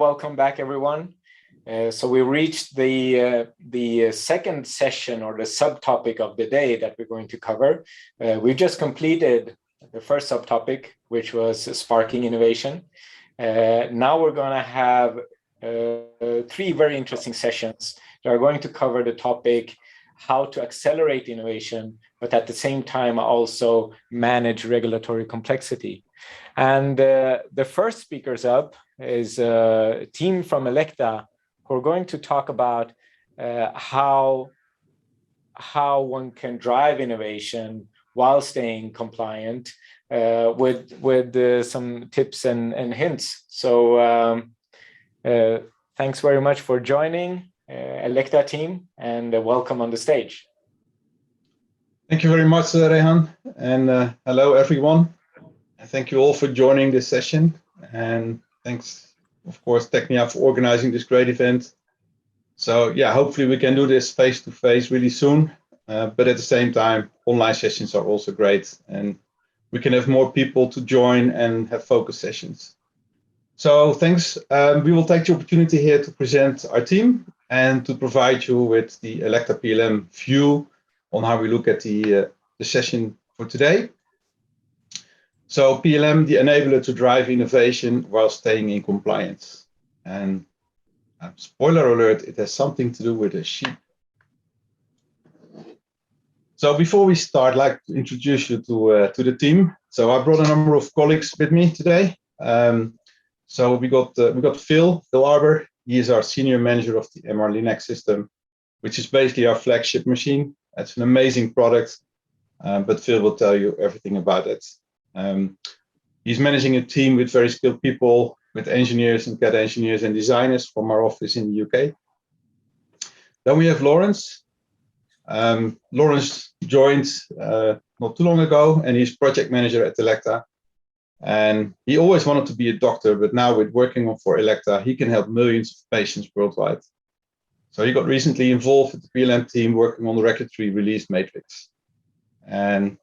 Welcome back, everyone. So we reached the second session or the subtopic of the day that we're going to cover. We just completed the first subtopic, which was sparking innovation. Now we're going to have three very interesting sessions that are going to cover the topic how to accelerate innovation, but at the same time also manage regulatory complexity. And the first speakers up is a team from Elekta who are going to talk about how one can drive innovation while staying compliant with some tips and hints. So thanks very much for joining, Elekta team, and welcome on the stage. Thank you very much, Rehan, and hello everyone. Thank you all for joining this session, and thanks, of course, Technia for organizing this great event. So yeah, hopefully we can do this face-to-face really soon, but at the same time, online sessions are also great, and we can have more people to join and have focus sessions. So thanks. We will take the opportunity here to present our team and to provide you with the Elekta PLM view on how we look at the session for today. So PLM, the enabler to drive innovation while staying in compliance. And spoiler alert, it has something to do with a sheep. So before we start, I'd like to introduce you to the team. So I brought a number of colleagues with me today. So we got Phil Arbor. He is our senior manager of the MR Linac system, which is basically our flagship machine. It's an amazing product, but Phil will tell you everything about it. He's managing a team with very skilled people, with engineers and CAD engineers and designers from our office in the UK. Then we have Lawrence. Lawrence joined not too long ago, and he's project manager at Elekta. And he always wanted to be a doctor, but now with working for Elekta, he can help millions of patients worldwide. So he got recently involved with the PLM team working on the regulatory release matrix. And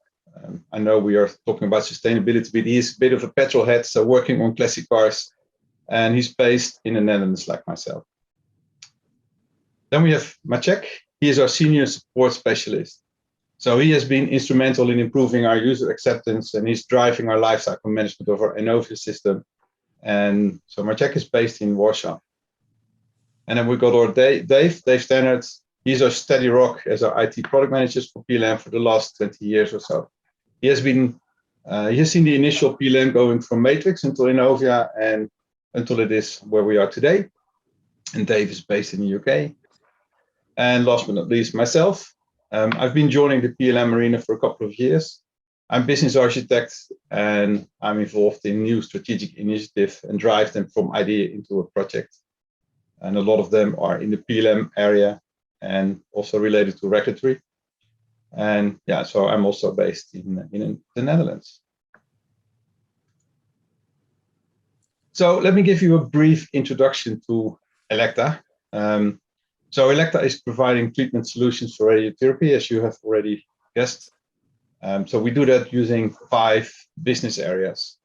I know we are talking about sustainability, but he's a bit of a petrol head, so working on classic cars, and he's based in the Netherlands like myself. Then we have Maciek. He is our senior support specialist. So he has been instrumental in improving our user acceptance, and he's driving our lifecycle management of our Enovia system. And so Maciek is based in Warsaw. And then we got our Dave Stannard. He's our steady rock as our IT product managers for PLM for the last 20 years or so. He has seen the initial PLM going from Matrix until Enovia and until it is where we are today. And Dave is based in the UK. And last but not least, myself. I've been joining the PLM arena for a couple of years. I'm business architect, and I'm involved in new strategic initiatives and drive them from idea into a project. And a lot of them are in the PLM area and also related to regulatory. And yeah, so I'm also based in the Netherlands. So let me give you a brief introduction to Elekta. So Elekta is providing treatment solutions for radiotherapy, as you have already guessed. So we do that using 5 business areas.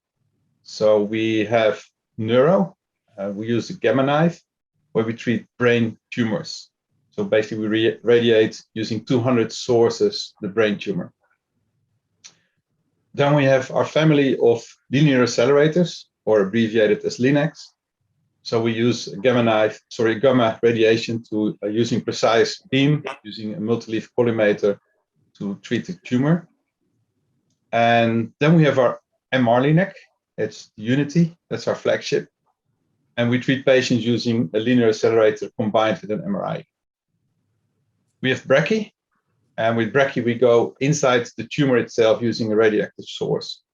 So we have neuro. We use the gamma knife, where we treat brain tumors. So basically we radiate using 200 sources the brain tumor. Then we have our family of linear accelerators, or abbreviated as Linacs. So we use gamma radiation to using precise beam, using a multi-leaf collimator to treat the tumor. And then we have our MR Linac. It's Unity. That's our flagship. And we treat patients using a linear accelerator combined with an MRI. We have Brachy, and with Brachy we go inside the tumor itself using a radioactive source.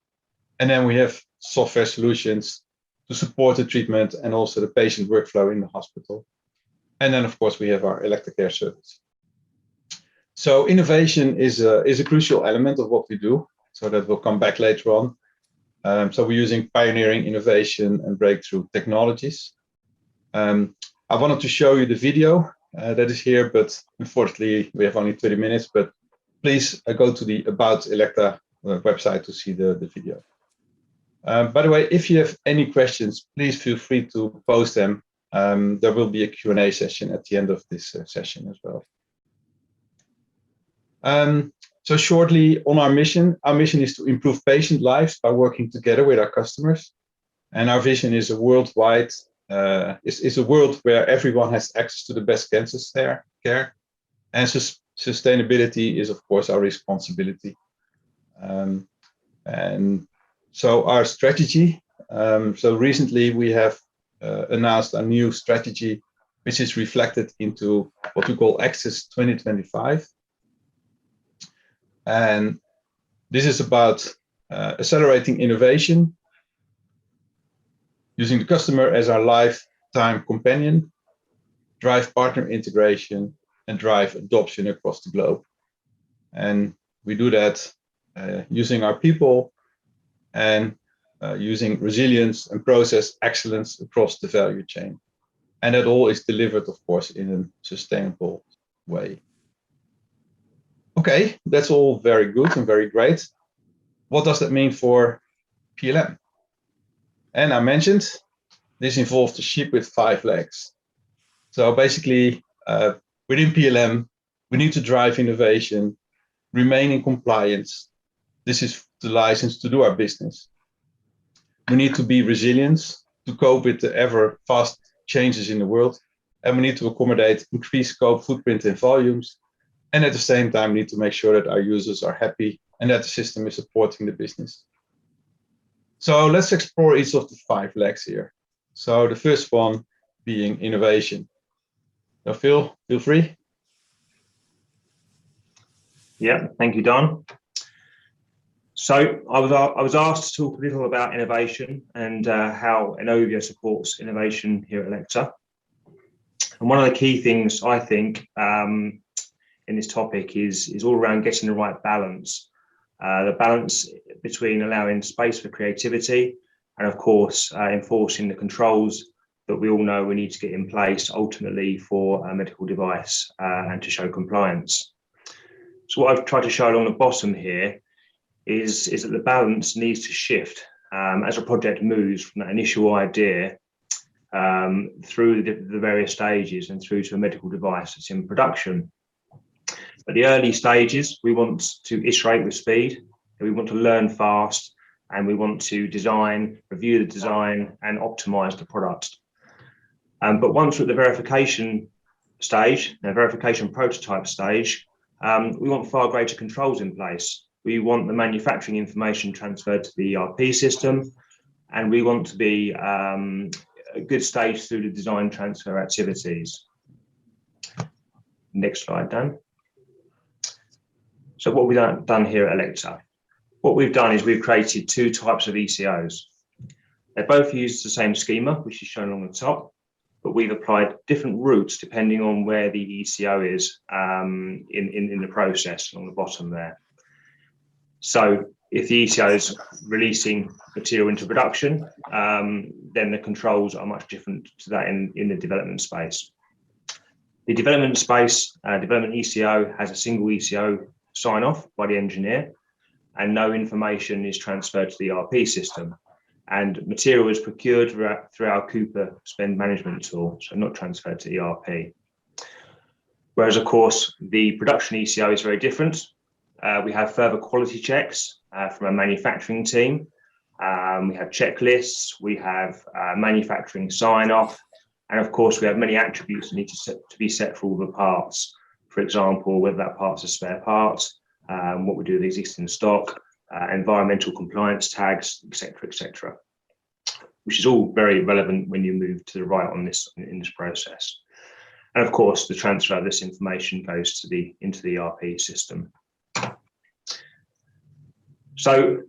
And then we have software solutions to support the treatment and also the patient workflow in the hospital. And then, of course, we have our Elekta Care service. So innovation is a crucial element of what we do, so that will come back later on. So we're using pioneering innovation and breakthrough technologies. I wanted to show you the video that is here, but unfortunately we have only 30 minutes, but please go to the About Elekta website to see the video. By the way, if you have any questions, please feel free to post them There will be a Q&A session at the end of this session as well. So shortly on our mission is to improve patient lives by working together with our customers. And our vision is a worldwide, is a world where everyone has access to the best cancer care. And sustainability is, of course, our responsibility. And so our strategy, so recently we have announced a new strategy, which is reflected into what we call Access 2025. And this is about accelerating innovation, using the customer as our lifetime companion, drive partner integration, and drive adoption across the globe. And we do that using our people and using resilience and process excellence across the value chain. And that all is delivered, of course, in a sustainable way. Okay, that's all very good and very great. What does that mean for PLM? And I mentioned this involves a ship with 5 legs. So basically, within PLM, we need to drive innovation, remain in compliance. This is the license to do our business. We need to be resilient to cope with the ever fast changes in the world. And we need to accommodate increased scope, footprint, and volumes. And at the same time, we need to make sure that our users are happy and that the system is supporting the business. So let's explore each of the 5 legs here. So the first one being innovation. So Phil, feel free. Yeah, thank you, Don. So I was asked to talk a little about innovation and how Innovia supports innovation here at Elekta. And one of the key things I think in this topic is all around getting the right balance. The balance between allowing space for creativity and, of course, enforcing the controls that we all know we need to get in place ultimately for a medical device and to show compliance. So what I've tried to show along the bottom here is that the balance needs to shift as a project moves from that initial idea through the various stages and through to a medical device that's in production. At the early stages, we want to iterate with speed, we want to learn fast, and we want to design, review the design, and optimize the product. But once we're at the verification stage, the verification prototype stage, we want far greater controls in place. We want the manufacturing information transferred to the ERP system, and we want to be a good stage through the design transfer activities. Next slide, Dan. So what we've done here at Elekta, what we've done is we've created 2 types of ECOs. They both use the same schema, which is shown on the top, but we've applied different routes depending on where the ECO is in the process along the bottom there. So if the ECO is releasing material into production, then the controls are much different to that in the development space. The development space, development ECO has a single ECO sign off by the engineer, and no information is transferred to the ERP system. And material is procured through our Cooper spend management tool, so not transferred to ERP. Whereas, of course, the production ECO is very different. We have further quality checks from a manufacturing team. We have checklists, we have manufacturing sign-off, and of course, we have many attributes that need to be set for all the parts. For example, whether that part's a spare part, what we do with existing stock, environmental compliance tags, etc., which is all very relevant when you move to the right on this in this process. And of course, the transfer of this information goes to into the ERP system. So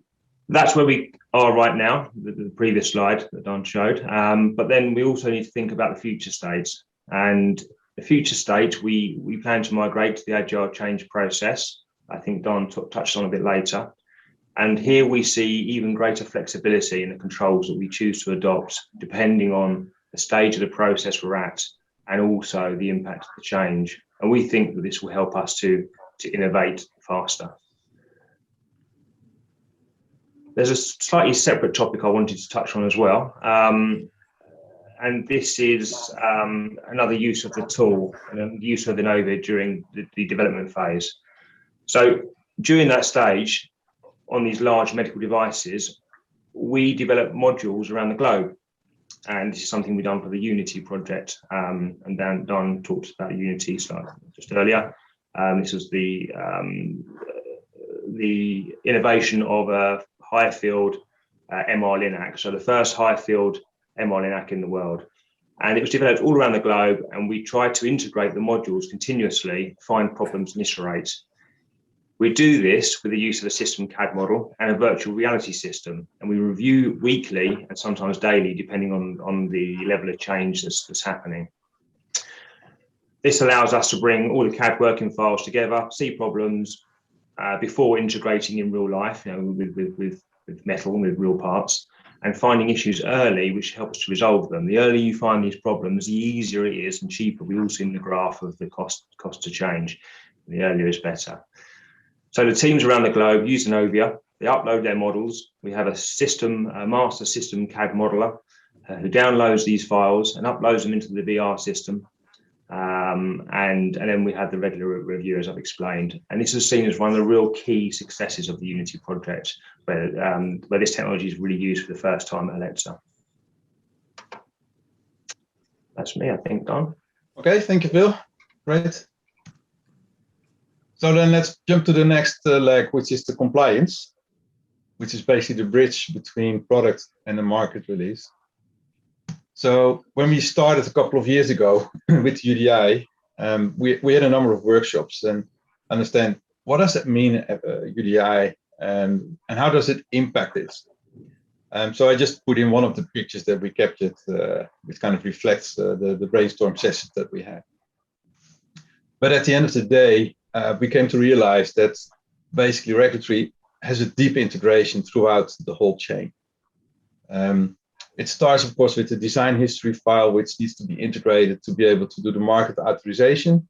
that's where we are right now, the previous slide that Don showed. But then we also need to think about the future state. And the future state, we plan to migrate to the agile change process. I think Don touched on a bit later. And here we see even greater flexibility in the controls that we choose to adopt, depending on the stage of the process we're at, and also the impact of the change. And we think that this will help us to innovate faster. There's a slightly separate topic I wanted to touch on as well. and this is another use of the tool and use of Innovia during the development phase. So during that stage, on these large medical devices, we develop modules around the globe. And this is something we've done for the Unity project. And Don talked about Unity slide just earlier. This was the innovation of a high field MR Linac. So the first high field MR Linac in the world. And it was developed all around the globe. And we tried to integrate the modules continuously, find problems and iterate. We do this with the use of a system CAD model and a virtual reality system, and we review weekly and sometimes daily, depending on the level of change that's happening. This allows us to bring all the CAD working files together, see problems before integrating in real life, with metal and with real parts, and finding issues early, which helps to resolve them. The earlier you find these problems, the easier it is and cheaper. We all see in the graph of the cost to change. The earlier is better. So the teams around the globe use Innovia. They upload their models. We have a master system CAD modeler who downloads these files and uploads them into the VR system. And then we have the regular review, as I've explained. And this is seen as one of the real key successes of the Unity project, where this technology is really used for the first time at Elekta. That's me, I think, Don. Okay, thank you, Phil. Great. So then let's jump to the next leg, which is the compliance, which is basically the bridge between product and the market release. So when we started a couple of years ago with UDI, we had a number of workshops and understand what does it mean, UDI, and how does it impact this? So I just put in one of the pictures that we captured, which kind of reflects the brainstorm sessions that we had. But at the end of the day, we came to realize that basically regulatory has a deep integration throughout the whole chain. It starts, of course, with the design history file, which needs to be integrated to be able to do the market authorization.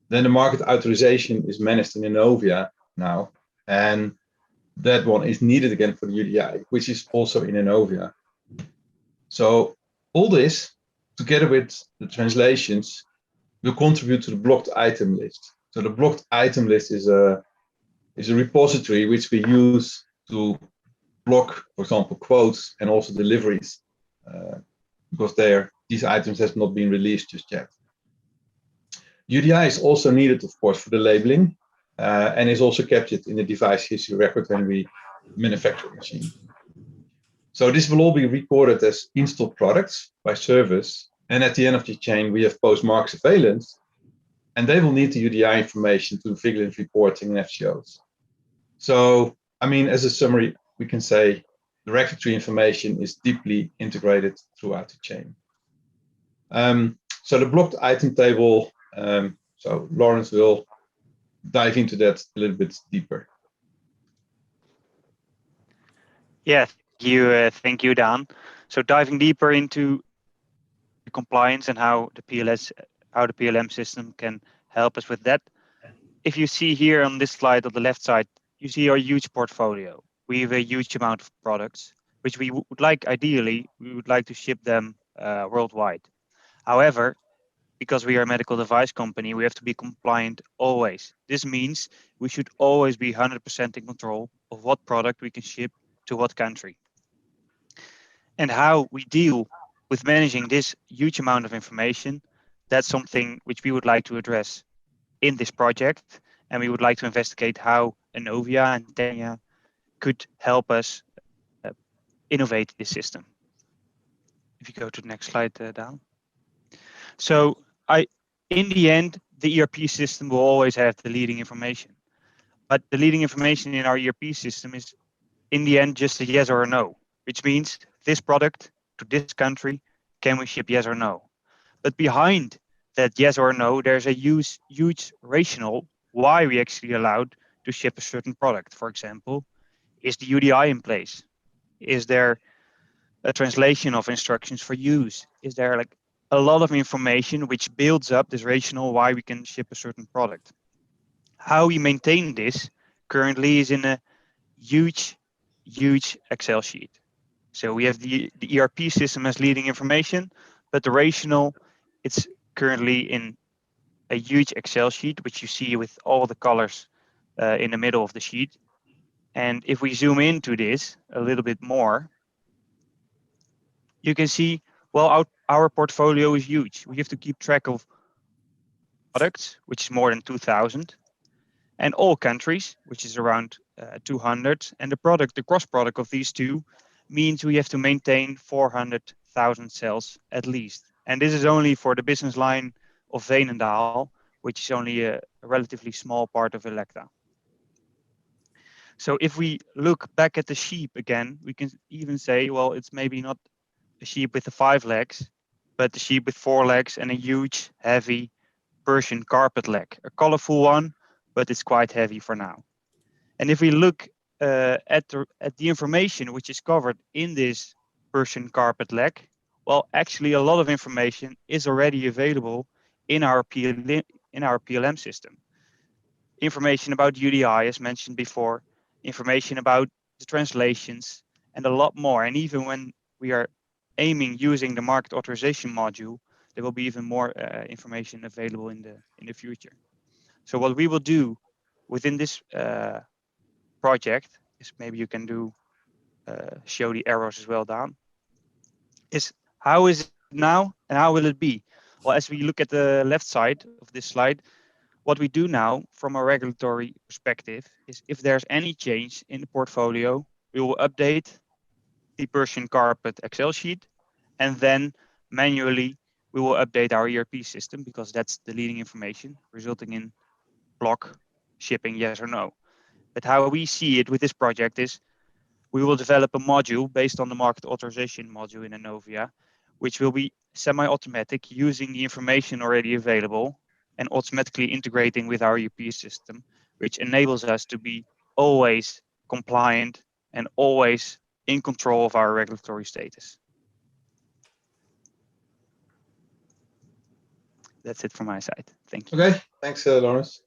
Then the market authorization is managed in Innovia now, and that one is needed again for the UDI, which is also in Innovia. So all this, together with the translations, will contribute to the blocked item list. So the blocked item list is a repository which we use to block, for example, quotes and also deliveries, because these items have not been released just yet. UDI is also needed, of course, for the labeling, and is also captured in the device history record when we manufacture a machine. So this will all be recorded as installed products by service, and at the end of the chain we have post-mark surveillance, and they will need the UDI information to vigilance reporting and FCOs. So, I mean, as a summary, we can say the regulatory information is deeply integrated throughout the chain. So the blocked item table, so Lawrence will dive into that a little bit deeper. Yeah, thank you, Dan. So diving deeper into the compliance and how the PLM system can help us with that. If you see here on this slide on the left side, you see our huge portfolio. We have a huge amount of products, which we would like, ideally, we would like to ship them worldwide. However, because we are a medical device company, we have to be compliant always. This means we should always be 100% in control of what product we can ship to what country. And how we deal with managing this huge amount of information, that's something which we would like to address in this project. And we would like to investigate how Innovia and Tenya could help us innovate this system. If you go to the next slide, Dan. So in the end, the ERP system will always have the leading information. But the leading information in our ERP system is, in the end, just a yes or a no, which means this product to this country, can we ship yes or no? But behind that yes or no, there's a huge rationale why we actually allowed to ship a certain product. For example, is the UDI in place? Is there a translation of instructions for use? Is there like a lot of information which builds up this rationale why we can ship a certain product? How we maintain this currently is in a huge Excel sheet. So we have the ERP system as leading information, but the rationale, it's currently in a huge Excel sheet, which you see with all the colors in the middle of the sheet. And if we zoom into this a little bit more, you can see, well, our portfolio is huge. We have to keep track of products, which is more than 2,000, and all countries, which is around 200. And the cross product of these two means we have to maintain 400,000 cells at least. And this is only for the business line of Veenendaal, which is only a relatively small part of Elekta. So if we look back at the sheep again, we can even say, well, it's maybe not a sheep with the 5 legs, but the sheep with 4 legs and a huge, heavy Persian carpet leg, a colorful one, but it's quite heavy for now. And if we look at the information which is covered in this Persian carpet leg, well, actually a lot of information is already available in our PLM system. Information about UDI, as mentioned before, information about the translations, and a lot more. And even when we are aiming using the market authorization module, there will be even more information available in the future. So what we will do within this project is, maybe you can do show the arrows as well, Dan, is how is it now and how will it be? Well, as we look at the left side of this slide, what we do now from a regulatory perspective is, if there's any change in the portfolio, we will update the Persian carpet Excel sheet, and then manually we will update our ERP system, because that's the leading information, resulting in block shipping, yes or no. But how we see it with this project is, we will develop a module based on the market authorization module in Innovia, which will be semi-automatic, using the information already available and automatically integrating with our ERP system, which enables us to be always compliant and always in control of our regulatory status. That's it from my side. Thank you. Okay, thanks, Lawrence.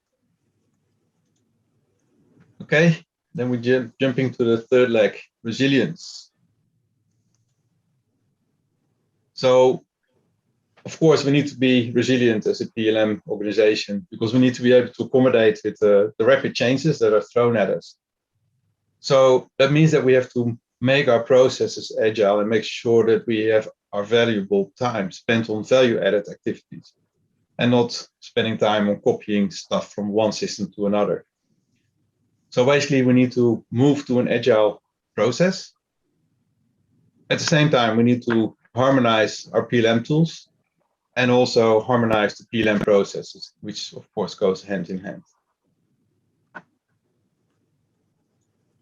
Okay, then we jumping to the third leg, resilience. So, of course, we need to be resilient as a PLM organization, because we need to be able to accommodate with the rapid changes that are thrown at us. So that means that we have to make our processes agile and make sure that we have our valuable time spent on value-added activities, and not spending time on copying stuff from one system to another. So basically, we need to move to an agile process. At the same time, we need to harmonize our PLM tools and also harmonize the PLM processes, which of course goes hand in hand.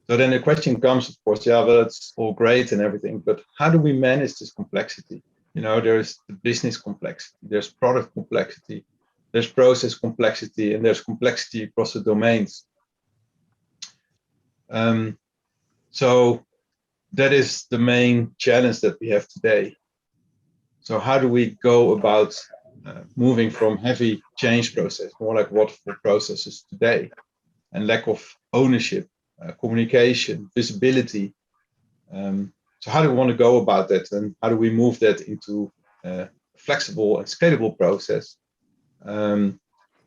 So then the question comes, of course, yeah, well, it's all great and everything, but how do we manage this complexity? You know, there's the business complexity, there's product complexity, there's process complexity, and there's complexity across the domains. So that is the main challenge that we have today. So how do we go about moving from heavy change process, more like waterfall processes today, and lack of ownership, communication, visibility. So how do we want to go about that, and how do we move that into a flexible and scalable process?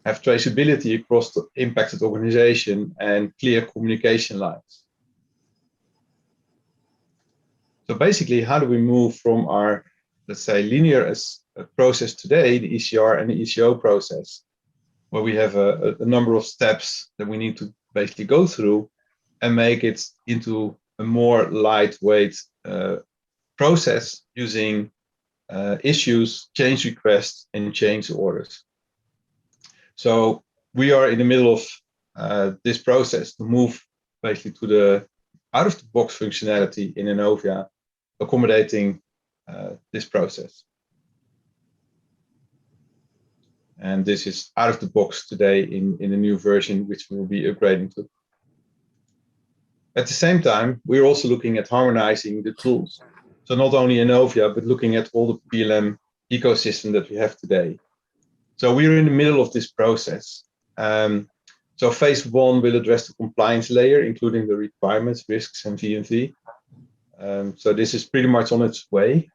Have traceability across the impacted organization and clear communication lines. So basically, how do we move from our, let's say, linear as a process today, the ECR and the ECO process, where we have a number of steps that we need to basically go through, and make it into a more lightweight process using issues, change requests, and change orders. So we are in the middle of this process to move basically to the out-of-the-box functionality in Innovia, accommodating this process. And this is out of the box today in a new version, which we will be upgrading to. At the same time, we're also looking at harmonizing the tools. So not only Innovia, but looking at all the PLM ecosystem that we have today. So we're in the middle of this process. So phase 1 will address the compliance layer, including the requirements, risks, and V&V. So this is pretty much on its way.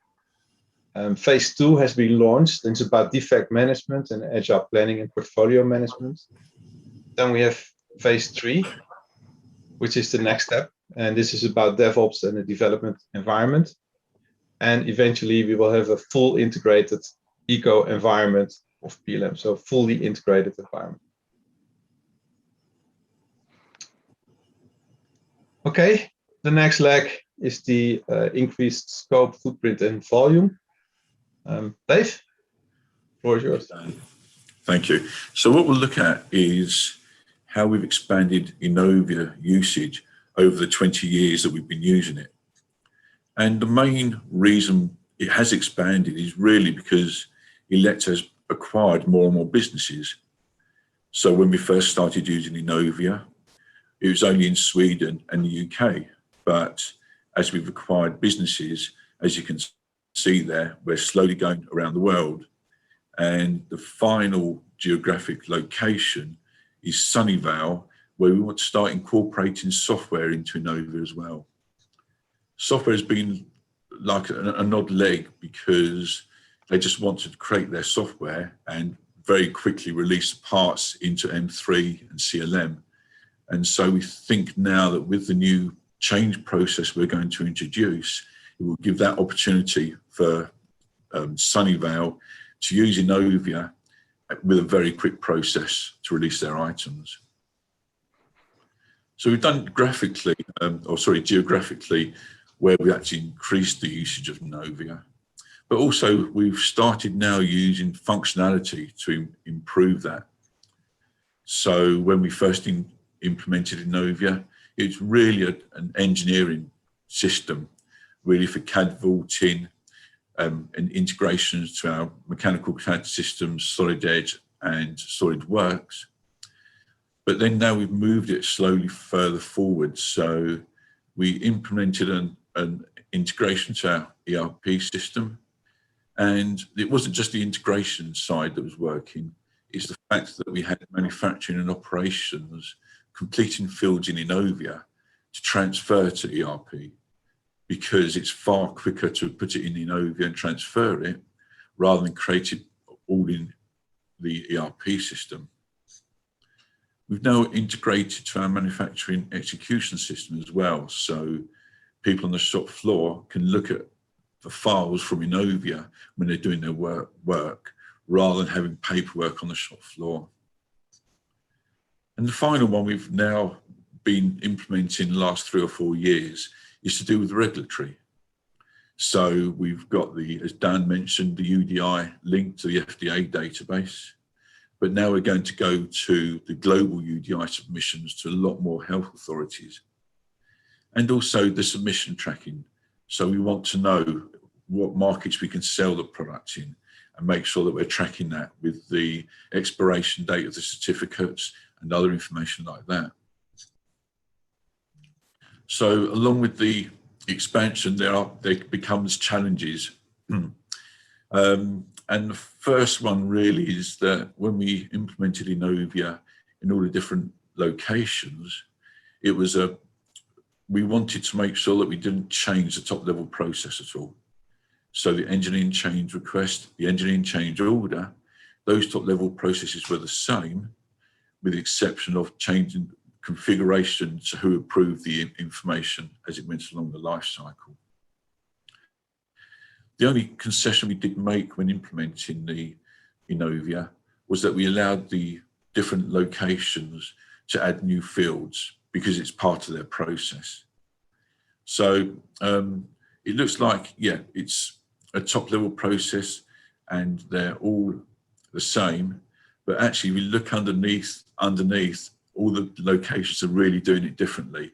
Phase 2 has been launched, and it's about defect management and agile planning and portfolio management. Then we have phase 3, which is the next step, and this is about DevOps and the development environment. And eventually we will have a full integrated eco environment of PLM, so fully integrated environment. Okay, the next leg is the increased scope, footprint, and volume. Dave, the floor is yours. Thank you. So what we'll look at is how we've expanded Innovia usage over the 20 years that we've been using it. And the main reason it has expanded is really because Elekta has acquired more and more businesses. So when we first started using Innovia, it was only in Sweden and the UK. But as we've acquired businesses, as you can see there, we're slowly going around the world. And the final geographic location is Sunnyvale, where we want to start incorporating software into Innovia as well. Software has been like an odd leg because they just wanted to create their software and very quickly release parts into M3 and CLM. And so we think now that with the new change process we're going to introduce, it will give that opportunity for Sunnyvale to use Innovia with a very quick process to release their items. So we've done geographically, where we actually increased the usage of Innovia. But also we've started now using functionality to improve that. So when we first implemented Innovia, it's really an engineering system, really for CAD vaulting and integrations to our mechanical CAD systems, Solid Edge and SolidWorks. But then now we've moved it slowly further forward. So we implemented an integration to our ERP system. And it wasn't just the integration side that was working, it's the fact that we had manufacturing and operations completing fields in Innovia to transfer to ERP, because it's far quicker to put it in Innovia and transfer it rather than create it all in the ERP system. We've now integrated to our manufacturing execution system as well, so people on the shop floor can look at the files from Innovia when they're doing their work rather than having paperwork on the shop floor. And the final one we've now been implementing the last 3 or 4 years is to do with regulatory. So we've got as Dan mentioned, the UDI link to the FDA database, but now we're going to go to the global UDI submissions to a lot more health authorities. And also the submission tracking. So we want to know what markets we can sell the product in and make sure that we're tracking that with the expiration date of the certificates and other information like that. So along with the expansion, there becomes challenges. And the first one really is that when we implemented Innovia in all the different locations, we wanted to make sure that we didn't change the top level process at all. So the engineering change request, the engineering change order, those top level processes were the same, with the exception of changing configuration to who approved the information as it went along the life cycle. The only concession we did make when implementing the Innovia was that we allowed the different locations to add new fields because it's part of their process. So it looks like, yeah, it's a top level process and they're all the same, but actually we look underneath, all the locations are really doing it differently.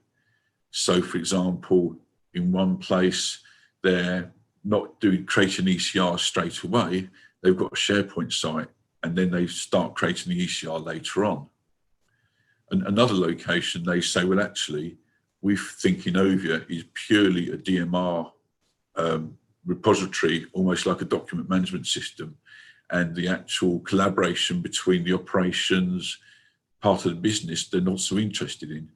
So for example, in one place, they're not creating ECR straight away, they've got a SharePoint site and then they start creating the ECR later on. And another location, they say, well, actually, we think Innovia is purely a DMR repository, almost like a document management system, and the actual collaboration between the operations part of the business they're not so interested in.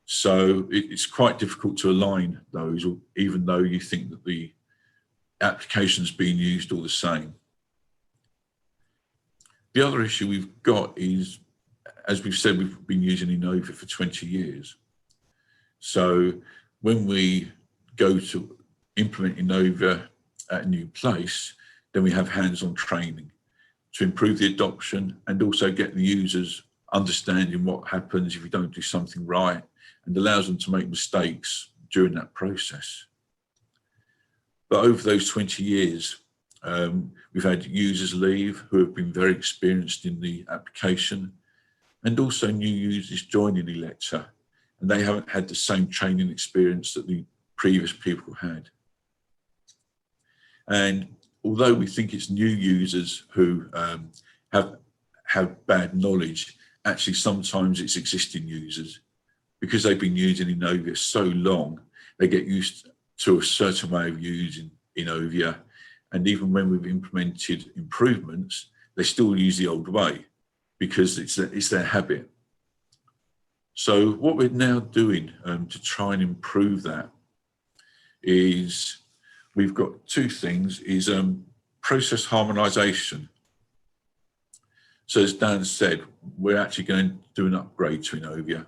So it's quite difficult to align those, even though you think that the applications being used all the same. The other issue we've got is, as we've said, we've been using Innovia for 20 years. So when we go to implement Innovia at a new place, then we have hands-on training to improve the adoption and also get the users understanding what happens if you don't do something right, and allows them to make mistakes during that process. But over those 20 years, we've had users leave who have been very experienced in the application, and also new users joining Elekta, and they haven't had the same training experience that the previous people had. And although we think it's new users who have bad knowledge, actually sometimes it's existing users. Because they've been using Innovia so long, they get used to a certain way of using Innovia. And even when we've implemented improvements, they still use the old way because it's their habit. So what we're now doing to try and improve that is we've got two things, is process harmonization. So as Dan said, we're actually going to do an upgrade to Innovia.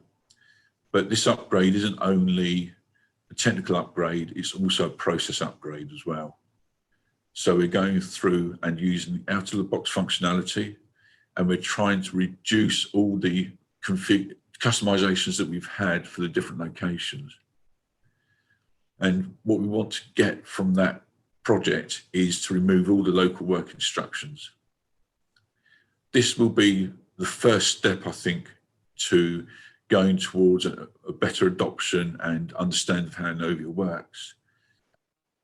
But this upgrade isn't only a technical upgrade, it's also a process upgrade as well. So we're going through and using out-of-the-box functionality, and we're trying to reduce all the customizations that we've had for the different locations. And what we want to get from that project is to remove all the local work instructions. This will be the first step, I think, to going towards a better adoption and understanding of how Innovia works.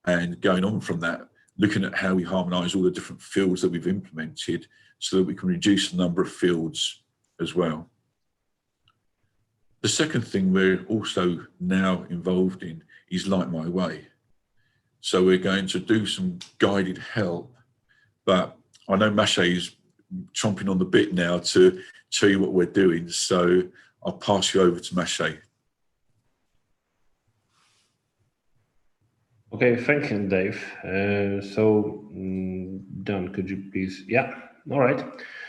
And going on from that, looking at how we harmonise all the different fields that we've implemented so that we can reduce the number of fields as well. The second thing we're also now involved in is Light My Way. So we're going to do some guided help, but I know Maciej is chomping on the bit now to tell you what we're doing. So I'll pass you over to Maciej. Okay, thank you, Dave. Dan, could you please? Yeah, all right.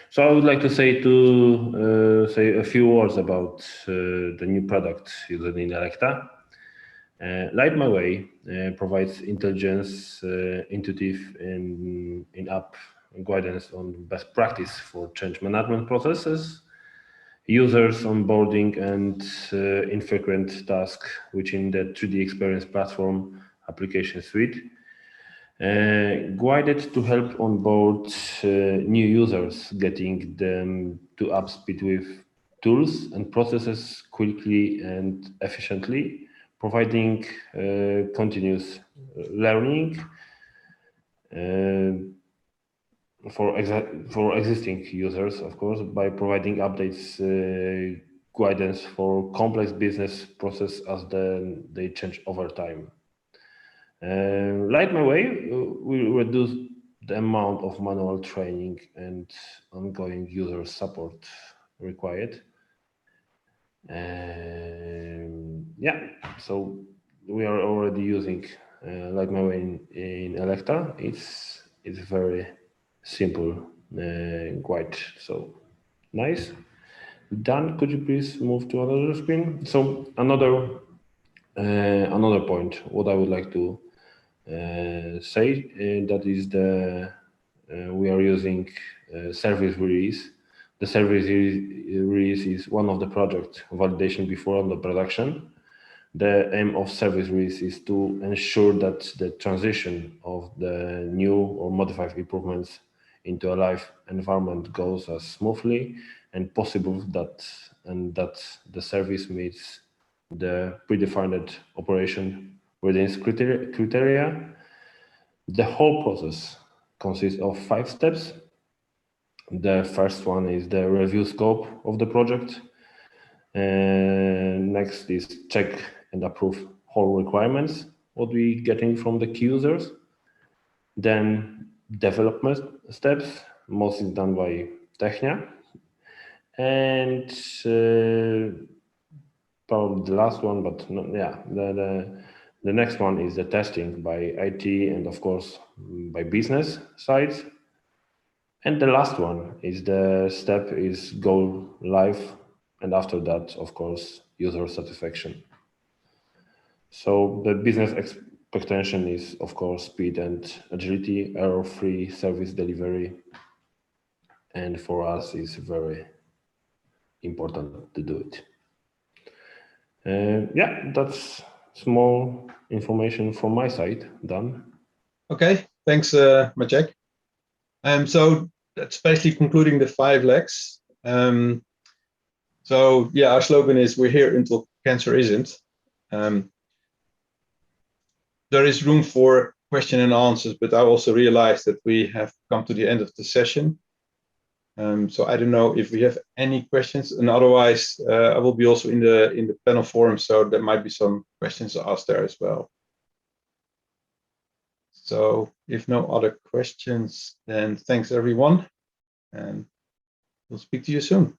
So I would like to say a few words about the new product used in Elekta. Light My Way provides intelligence, intuitive, and in-app guidance on best practice for change management processes, users onboarding, and infrequent tasks within the 3D Experience platform application suite, guided to help onboard new users, getting them to up speed with tools and processes quickly and efficiently, providing continuous learning for existing users, of course, by providing updates, guidance for complex business process as they change over time. Light My Way will reduce the amount of manual training and ongoing user support required. Yeah, so we are already using Light My Way in Elekta. It's very simple, quite so nice. Dan, could you please move to another screen? So another point, what I would like to say, that is we are using service release. The service release is one of the project validation before the production. The aim of service release is to ensure that the transition of the new or modified improvements into a live environment goes as smoothly and possible that the service meets the predefined operation within criteria. The whole process consists of 5 steps. The first one is the review scope of the project. Next is check and approve whole requirements, what we getting from the key users. Then development steps, most is done by Technia. And probably the last one, but not, yeah, The next one is the testing by IT and of course by business sides. And the last one is the step is go live, and after that, of course, user satisfaction. So the business expectation is, of course, speed and agility, error-free service delivery. And for us, it's very important to do it. Yeah, that's small information from my side, Dan. Okay, thanks, Maciek. So that's basically concluding the 5 legs. So yeah, our slogan is "We're here until cancer isn't." There is room for question and answers, but I also realized that we have come to the end of the session. So I don't know if we have any questions, and otherwise I will be also in the panel forum, so there might be some questions asked there as well. So if no other questions, then thanks everyone, and we'll speak to you soon.